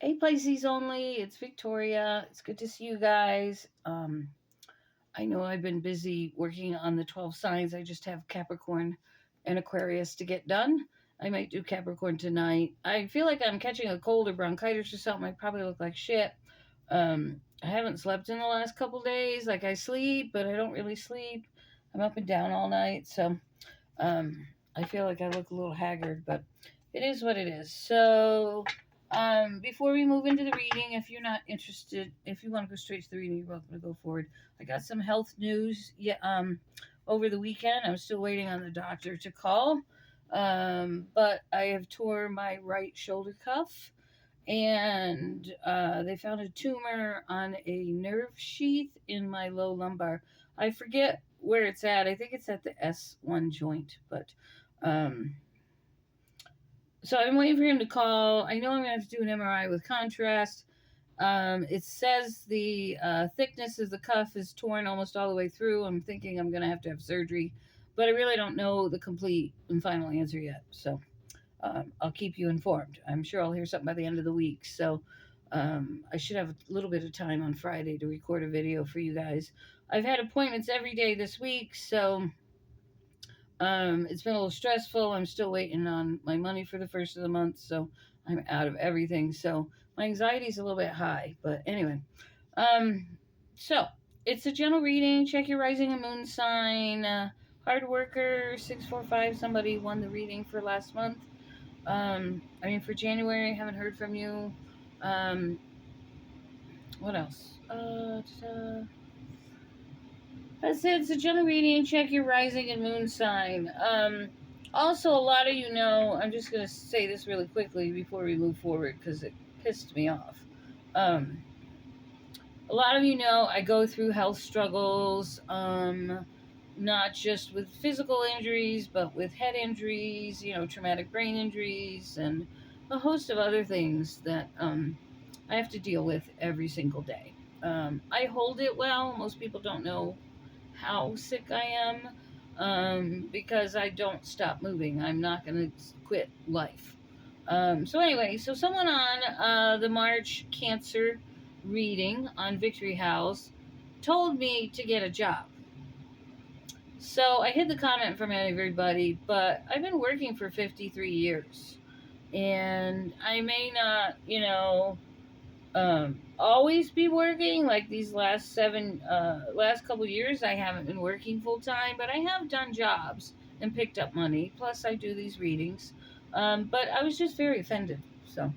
Hey Pisces only, it's Victoria. It's good to see you guys. I know I've been busy working on the 12 signs. I just have Capricorn and Aquarius to get done. I might do Capricorn tonight. I feel like I'm catching a cold or bronchitis or something. I probably look like shit. I haven't slept in the last couple days. Like I sleep, but I don't really sleep. I'm up and down all night, so I feel like I look a little haggard, but it is what it is. So, before we move into the reading, if you're not interested, if you want to go straight to the reading, you're welcome to go forward. I got some health news. Yeah, over the weekend, I'm still waiting on the doctor to call. But I have tore my right shoulder cuff, and they found a tumor on a nerve sheath in my low lumbar. I forget where it's at. I think it's at the S1 joint, but um, so I'm waiting for him to call. I know I'm going to have to do an MRI with contrast. It says the thickness of the cuff is torn almost all the way through. I'm thinking I'm going to have surgery, but I really don't know the complete and final answer yet. So I'll keep you informed. I'm sure I'll hear something by the end of the week. So I should have a little bit of time on Friday to record a video for you guys. I've had appointments every day this week, so it's been a little stressful. I'm still waiting on my money for the first of the month, so I'm out of everything. So my anxiety is a little bit high, but anyway. Um, so it's a general reading. Check your rising and moon sign. Hard worker 645. Somebody won the reading for last month. For January, I haven't heard from you. What else? That's it. It's a general reading. Check your rising and moon sign. Also, a lot of you know, I'm just going to say this really quickly before we move forward because it pissed me off. A lot of you know I go through health struggles, not just with physical injuries, but with head injuries, traumatic brain injuries, and a host of other things that I have to deal with every single day. I hold it well. Most people don't know how sick I am because I don't stop moving. I'm not going to quit life. So someone on the March Cancer reading on Victory House told me to get a job. So I hid the comment from everybody, but I've been working for 53 years. And I may not, always be working. Like these last couple years, I haven't been working full time, but I have done jobs and picked up money. Plus, I do these readings. But I was just very offended. So,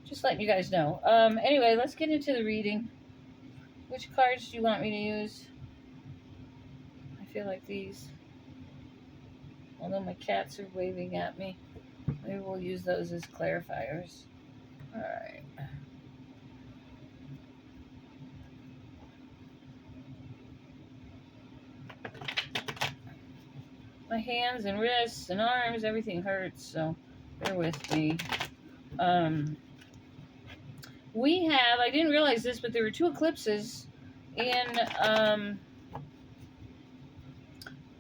just letting you guys know. Anyway, let's get into the reading. Which cards do you want me to use? I feel like these. Although my cats are waving at me, maybe we'll use those as clarifiers. All right. My hands and wrists and arms, everything hurts, so bear with me. I didn't realize this, but there were 2 eclipses in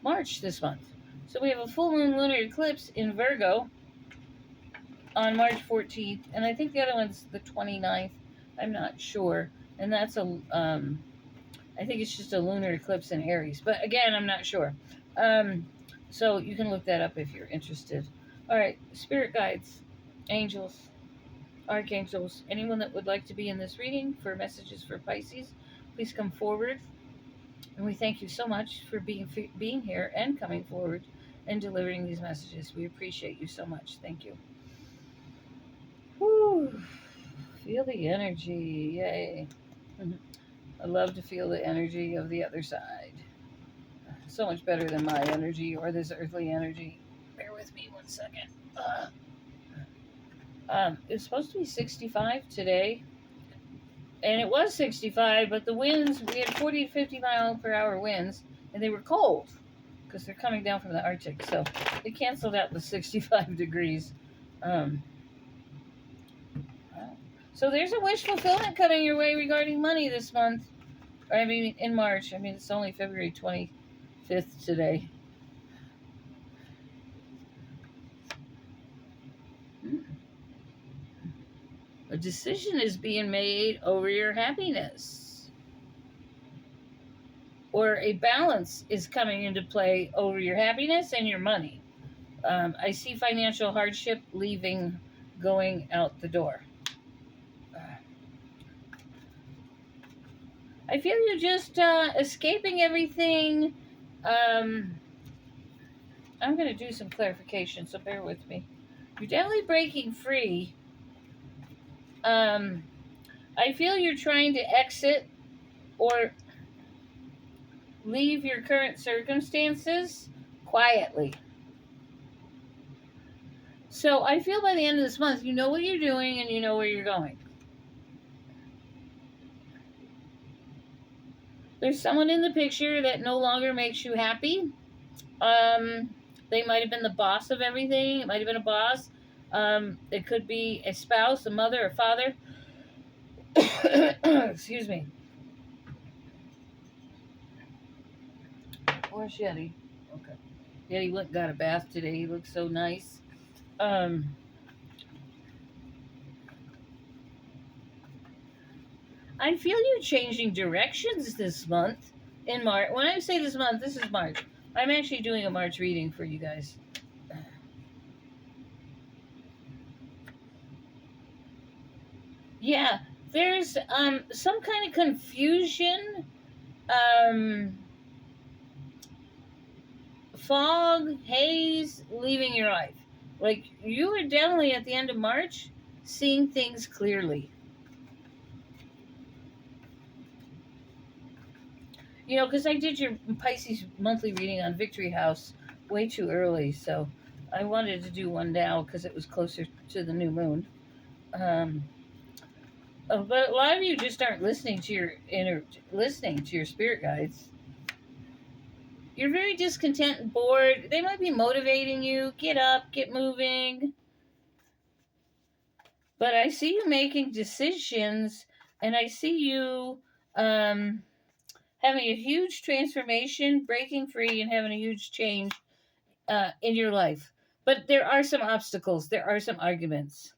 March this month. So we have a full moon lunar eclipse in Virgo on March 14th, and I think the other one's the 29th. I'm not sure. And that's I think it's just a lunar eclipse in Aries. But again, I'm not sure. So you can look that up if you're interested. All right, spirit guides, angels, archangels, anyone that would like to be in this reading for messages for Pisces, please come forward. And we thank you so much for being here and coming forward and delivering these messages. We appreciate you so much. Thank you. Whew. Feel the energy. Yay. I love to feel the energy of the other side. So much better than my energy or this earthly energy. Bear with me 1 second. It's supposed to be 65 today. And it was 65, but the winds, we had 40 to 50 mile per hour winds, and they were cold because they're coming down from the Arctic. So they canceled out the 65 degrees. So there's a wish fulfillment coming your way regarding money this month. In March. It's only February 25th today. A decision is being made over your happiness. Or a balance is coming into play over your happiness and your money. I see financial hardship leaving, going out the door. I feel you're just escaping everything. I'm going to do some clarification, so bear with me. You're definitely breaking free. I feel you're trying to exit or leave your current circumstances quietly. So I feel by the end of this month, you know what you're doing and you know where you're going. There's someone in the picture that no longer makes you happy. They might have been the boss of everything. It might have been a boss. It could be a spouse, a mother, a father. Excuse me. Where's Yeti? Okay. Yeti went and got a bath today. He looks so nice. I feel you changing directions this month in March. When I say this month, this is March. I'm actually doing a March reading for you guys. Yeah, there's some kind of confusion, fog, haze leaving your life. Like you are definitely at the end of March seeing things clearly. You know, because I did your Pisces monthly reading on Victory House way too early, so I wanted to do one now because it was closer to the new moon. But a lot of you just aren't listening to your spirit guides. You're very discontent and bored. They might be motivating you. Get up, get moving. But I see you making decisions, and I see you having a huge transformation, breaking free, and having a huge change in your life. But there are some obstacles. There are some arguments.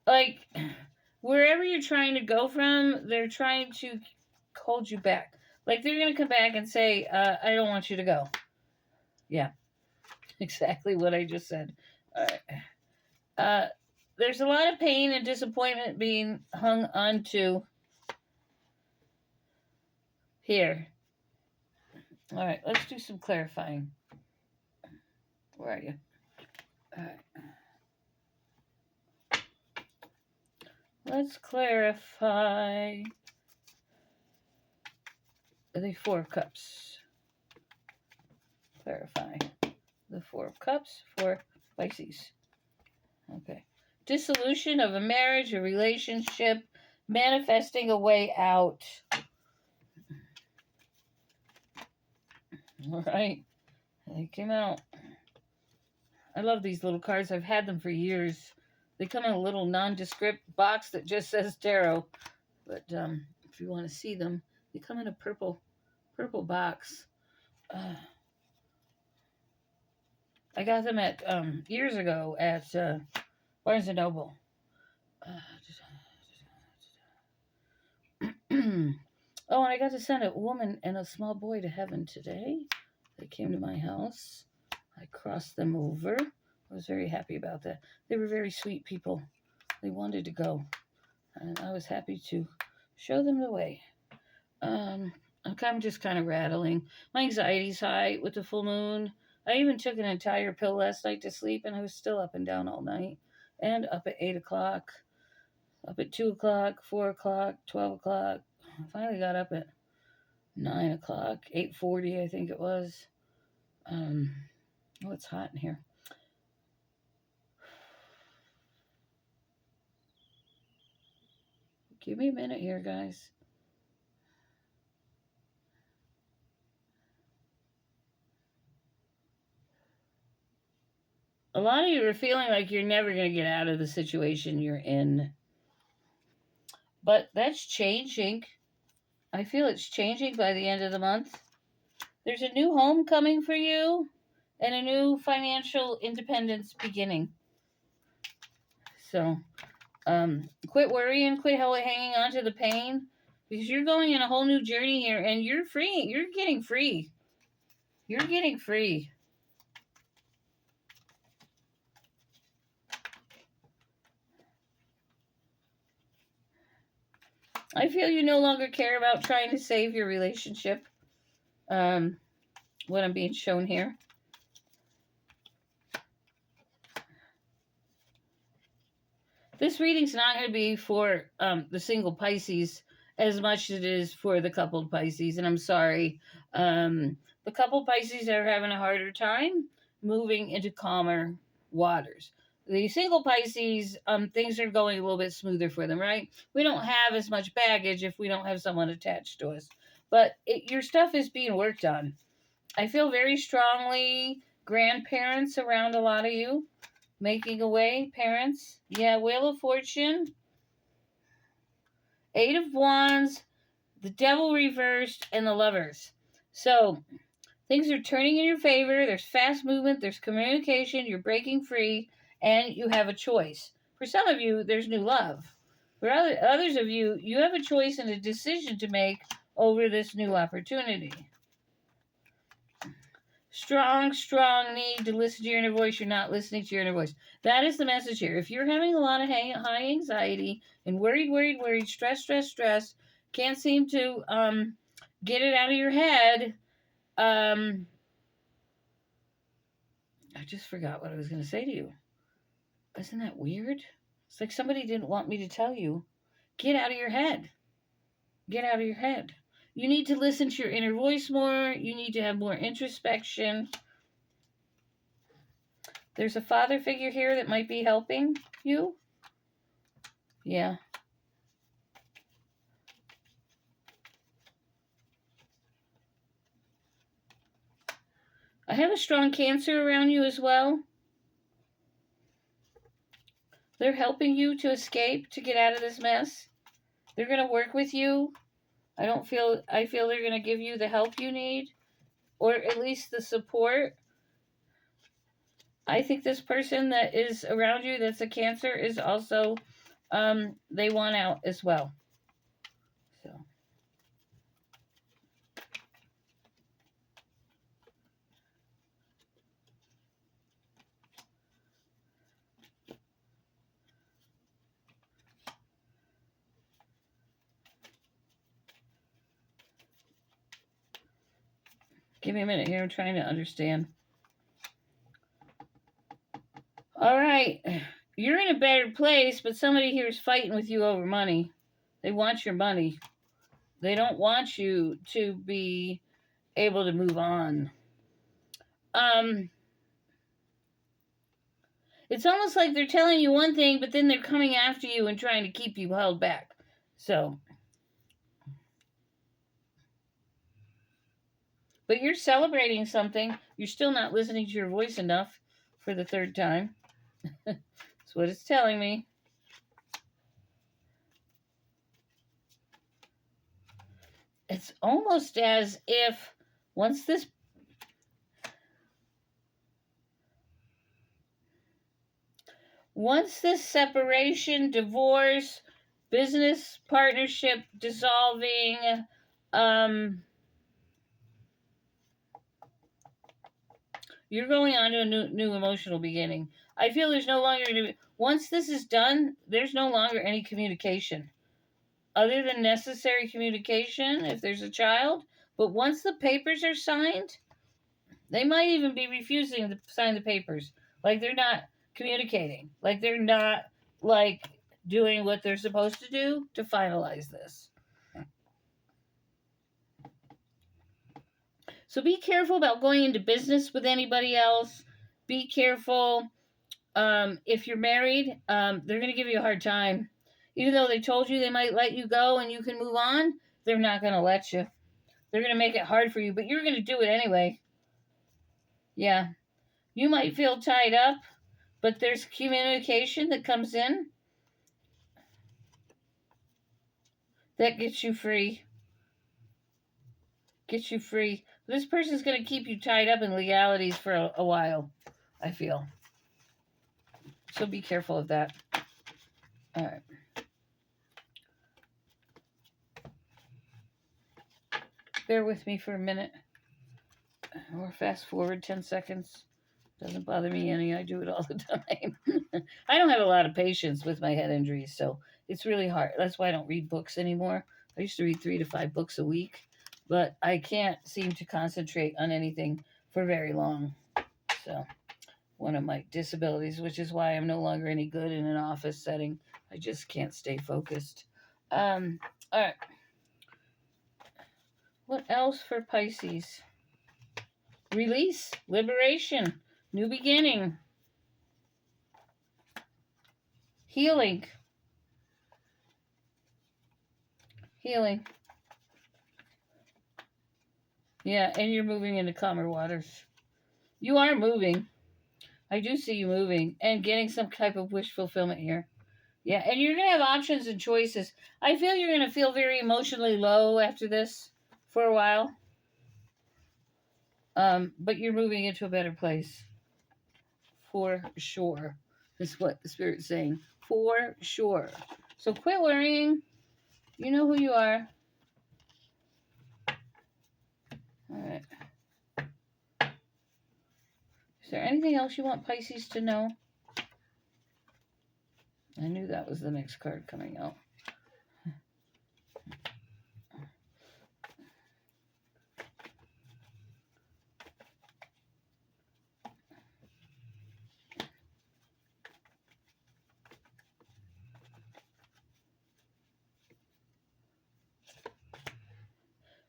Like, wherever you're trying to go from, they're trying to hold you back. Like, they're going to come back and say, I don't want you to go. Yeah, exactly what I just said. All right. There's a lot of pain and disappointment being hung onto here. All right, let's do some clarifying. Where are you? All right. Let's clarify the Four of Cups. Clarify the Four of Cups for Pisces. Okay. Dissolution of a marriage, a relationship, manifesting a way out. All right. They came out. I love these little cards. I've had them for years. They come in a little nondescript box that just says tarot. But if you want to see them, they come in a purple box. I got them at years ago at Barnes and Noble. Oh, and I got to send a woman and a small boy to heaven today. They came to my house. I crossed them over. I was very happy about that. They were very sweet people. They wanted to go, and I was happy to show them the way. I'm just kind of rattling. My anxiety's high with the full moon. I even took an entire pill last night to sleep, and I was still up and down all night. And up at 8 o'clock, up at 2 o'clock, 4 o'clock, 12 o'clock. I finally got up at 9 o'clock, 8:40, I think it was. Oh, it's hot in here. Give me a minute here, guys. A lot of you are feeling like you're never going to get out of the situation you're in. But that's changing. I feel it's changing by the end of the month. There's a new home coming for you. and a new financial independence beginning. So, quit worrying, quit hanging on to the pain, because you're going in a whole new journey here, and you're free. You're getting free. You're getting free. I feel you no longer care about trying to save your relationship. What I'm being shown here. This reading's not going to be for the single Pisces as much as it is for the coupled Pisces, and I'm sorry. The coupled Pisces are having a harder time moving into calmer waters. The single Pisces, things are going a little bit smoother for them, right? We don't have as much baggage if we don't have someone attached to us. But your stuff is being worked on. I feel very strongly grandparents around a lot of you. Making a way, parents. Yeah, Wheel of Fortune. 8 of Wands. The Devil reversed. And the Lovers. So, things are turning in your favor. There's fast movement. There's communication. You're breaking free. And you have a choice. For some of you, there's new love. For others of you, you have a choice and a decision to make over this new opportunity. Strong need to listen to your inner voice. You're not listening to your inner voice. That is the message here. If you're having a lot of high anxiety and worried, stress, can't seem to get it out of your head. I just forgot what I was going to say to you. Isn't that weird? It's like somebody didn't want me to tell you. Get out of your head. Get out of your head. You need to listen to your inner voice more. You need to have more introspection. There's a father figure here that might be helping you. Yeah. I have a strong Cancer around you as well. They're helping you to escape, to get out of this mess. They're going to work with you. I feel they're going to give you the help you need, or at least the support. I think this person that is around you that's a Cancer is also, they want out as well. So. Give me a minute here. I'm trying to understand. All right. You're in a better place, but somebody here is fighting with you over money. They want your money. They don't want you to be able to move on. It's almost like they're telling you one thing, but then they're coming after you and trying to keep you held back. So, but you're celebrating something. You're still not listening to your voice enough for the third time. That's what it's telling me. It's almost as if once this separation, divorce, business partnership dissolving, you're going on to a new emotional beginning. I feel there's no longer going to be, once this is done, there's no longer any communication. Other than necessary communication if there's a child. But once the papers are signed, they might even be refusing to sign the papers. Like they're not communicating. Like they're not like doing what they're supposed to do to finalize this. So be careful about going into business with anybody else. Be careful. If you're married, they're going to give you a hard time. Even though they told you they might let you go and you can move on, they're not going to let you. They're going to make it hard for you, but you're going to do it anyway. Yeah. You might feel tied up, but there's communication that comes in that gets you free. Gets you free. This person's going to keep you tied up in legalities for a while, I feel. So be careful of that. All right. Bear with me for a minute. Or fast forward 10 seconds. Doesn't bother me any. I do it all the time. I don't have a lot of patience with my head injuries, so it's really hard. That's why I don't read books anymore. I used to read 3 to 5 books a week, but I can't seem to concentrate on anything for very long. So, one of my disabilities, which is why I'm no longer any good in an office setting. I just can't stay focused. All right. What else for Pisces? Release, liberation, new beginning, healing. Healing. Yeah, and you're moving into calmer waters. You are moving. I do see you moving and getting some type of wish fulfillment here. Yeah, and you're going to have options and choices. I feel you're going to feel very emotionally low after this for a while. But you're moving into a better place. For sure. Is what the Spirit's saying. For sure. So quit worrying. You know who you are. All right. Is there anything else you want Pisces to know? I knew that was the next card coming out.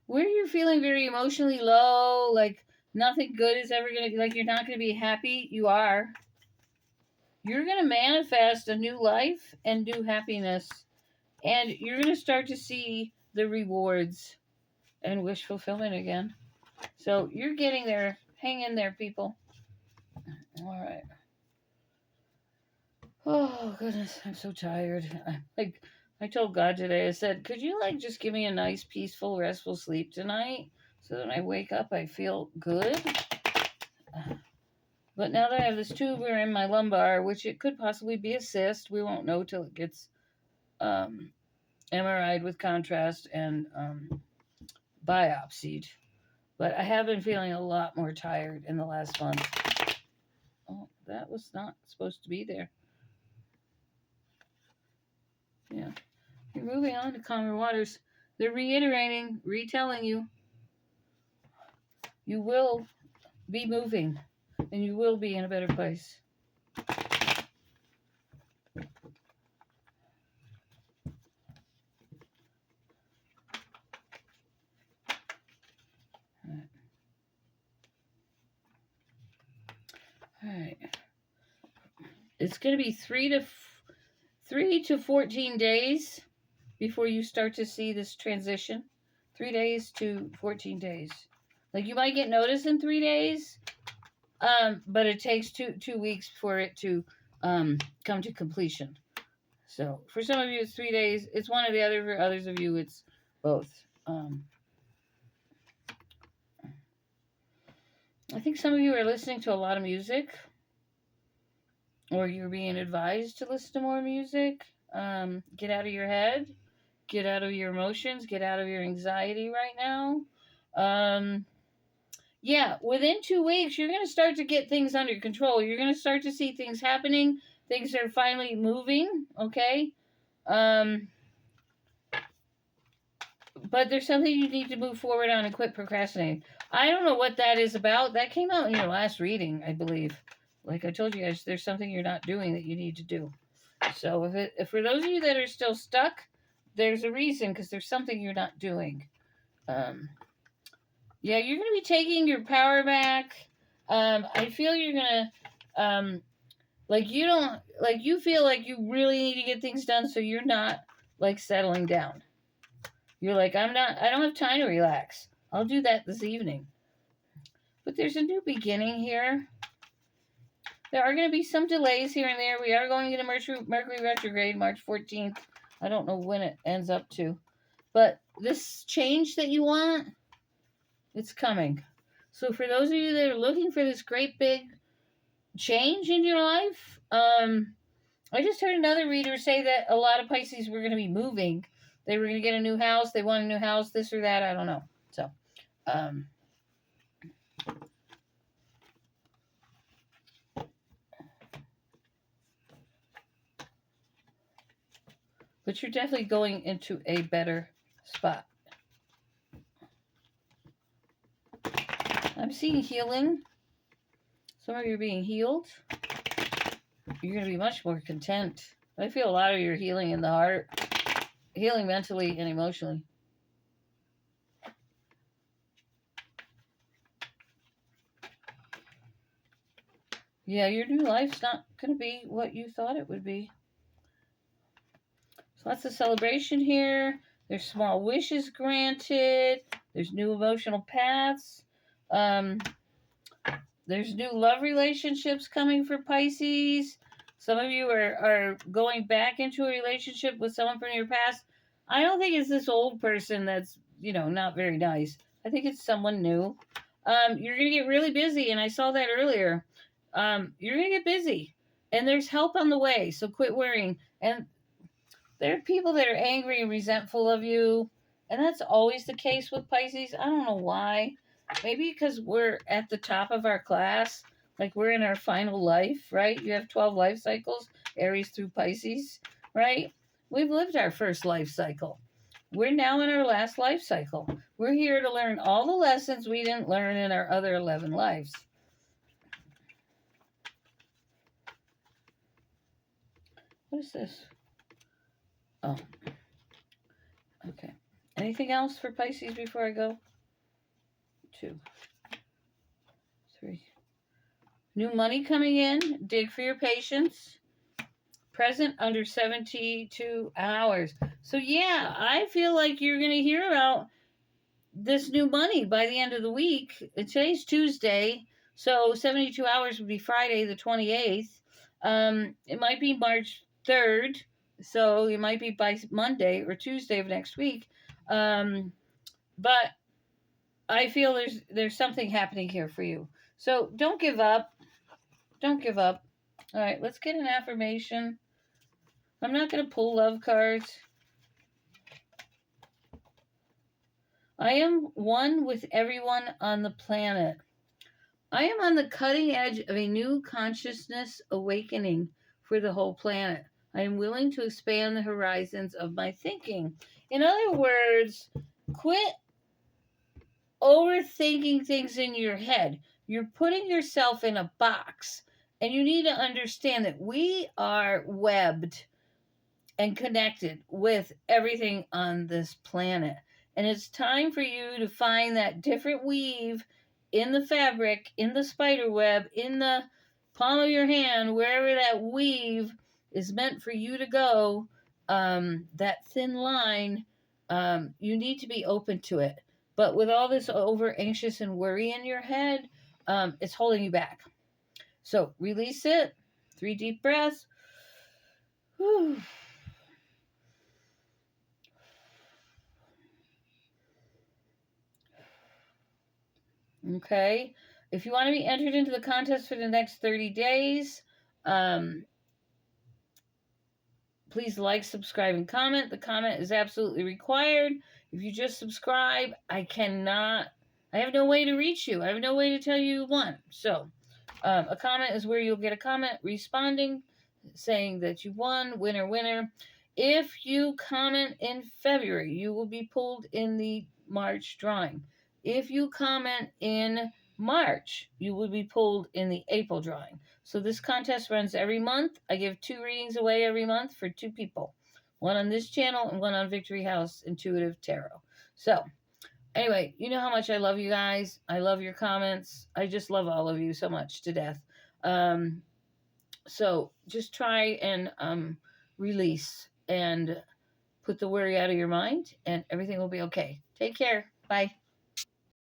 Where you're feeling very emotionally low, like nothing good is ever going to, like you're not going to be happy, you are. You're going to manifest a new life and new happiness. And you're going to start to see the rewards and wish fulfillment again. So you're getting there. Hang in there, people. All right. Oh, goodness. I'm so tired. I told God today, I said, could you just give me a nice, peaceful, restful sleep tonight so that when I wake up, I feel good? But now that I have this tumor in my lumbar, which it could possibly be a cyst, we won't know till it gets MRI'd with contrast and biopsied. But I have been feeling a lot more tired in the last month. Oh, that was not supposed to be there. Yeah. You're moving on to calmer waters. They're reiterating, retelling you. You will be moving, and you will be in a better place. All right. It's going to be 3 to 14 days before you start to see this transition. 3 days to 14 days. Like you might get notice in 3 days, but it takes two weeks for it to come to completion. So for some of you, it's 3 days. It's one or the other. For others of you, it's both. I think some of you are listening to a lot of music, or you're being advised to listen to more music. Get out of your head. Get out of your emotions. Get out of your anxiety right now. Yeah, within 2 weeks, you're going to start to get things under control. You're going to start to see things happening. Things are finally moving, okay? But there's something you need to move forward on and quit procrastinating. I don't know what that is about. That came out in your last reading, I believe. Like I told you guys, there's something you're not doing that you need to do. So if for those of you that are still stuck, there's a reason, because there's something you're not doing. Yeah, you're going to be taking your power back. I feel you're going to, you feel like you really need to get things done, so you're not, settling down. You're like, I don't have time to relax. I'll do that this evening. But there's a new beginning here. There are going to be some delays here and there. We are going into Mercury retrograde, March 14th. I don't know when it ends up to. But this change that you want, it's coming. So for those of you that are looking for this great big change in your life, I just heard another reader say that a lot of Pisces were going to be moving. They were going to get a new house. They want a new house, this or that. I don't know. So, but you're definitely going into a better spot. I'm seeing healing. Some of you are being healed. You're going to be much more content. I feel a lot of your healing in the heart, healing mentally and emotionally. Yeah, your new life's not going to be what you thought it would be. So lots of celebration here. There's small wishes granted. There's new emotional paths. There's new love relationships coming for Pisces. Some of you are going back into a relationship with someone from your past. I don't think it's this old person that's, not very nice. I think it's someone new. You're going to get really busy, and I saw that earlier. You're going to get busy, and there's help on the way, so quit worrying. And there are people that are angry and resentful of you, and that's always the case with Pisces. I don't know why. Maybe because we're at the top of our class, like we're in our final life, right? You have 12 life cycles, Aries through Pisces, right? We've lived our first life cycle. We're now in our last life cycle. We're here to learn all the lessons we didn't learn in our other 11 lives. What is this? Oh, okay. Anything else for Pisces before I go? 2, 3. New money coming in. Dig for your patience. Present under 72 hours. So yeah, I feel like you're going to hear about this new money by the end of the week. Today's Tuesday, so 72 hours would be Friday the 28th. It might be March 3rd, so it might be by Monday or Tuesday of next week. But I feel there's something happening here for you. So don't give up. Don't give up. All right, let's get an affirmation. I'm not going to pull love cards. I am one with everyone on the planet. I am on the cutting edge of a new consciousness awakening for the whole planet. I am willing to expand the horizons of my thinking. In other words, quit overthinking things in your head. You're putting yourself in a box, and you need to understand that we are webbed and connected with everything on this planet. And it's time for you to find that different weave in the fabric, in the spider web, in the palm of your hand, wherever that weave is meant for you to go, that thin line, you need to be open to it. But with all this over anxious and worry in your head, it's holding you back. So release it. 3 deep breaths. Whew. Okay. If you want to be entered into the contest for the next 30 days, please like, subscribe, and comment. The comment is absolutely required. If you just subscribe, I have no way to reach you. I have no way to tell you won. So, a comment is where you'll get a comment responding, saying that you won, winner, winner. If you comment in February, you will be pulled in the March drawing. If you comment in March, you will be pulled in the April drawing. So this contest runs every month. I give 2 readings away every month for 2 people. One on this channel and one on Victory House Intuitive Tarot. So, anyway, you know how much I love you guys. I love your comments. I just love all of you so much to death. So just try and release and put the worry out of your mind, and everything will be okay. Take care. Bye.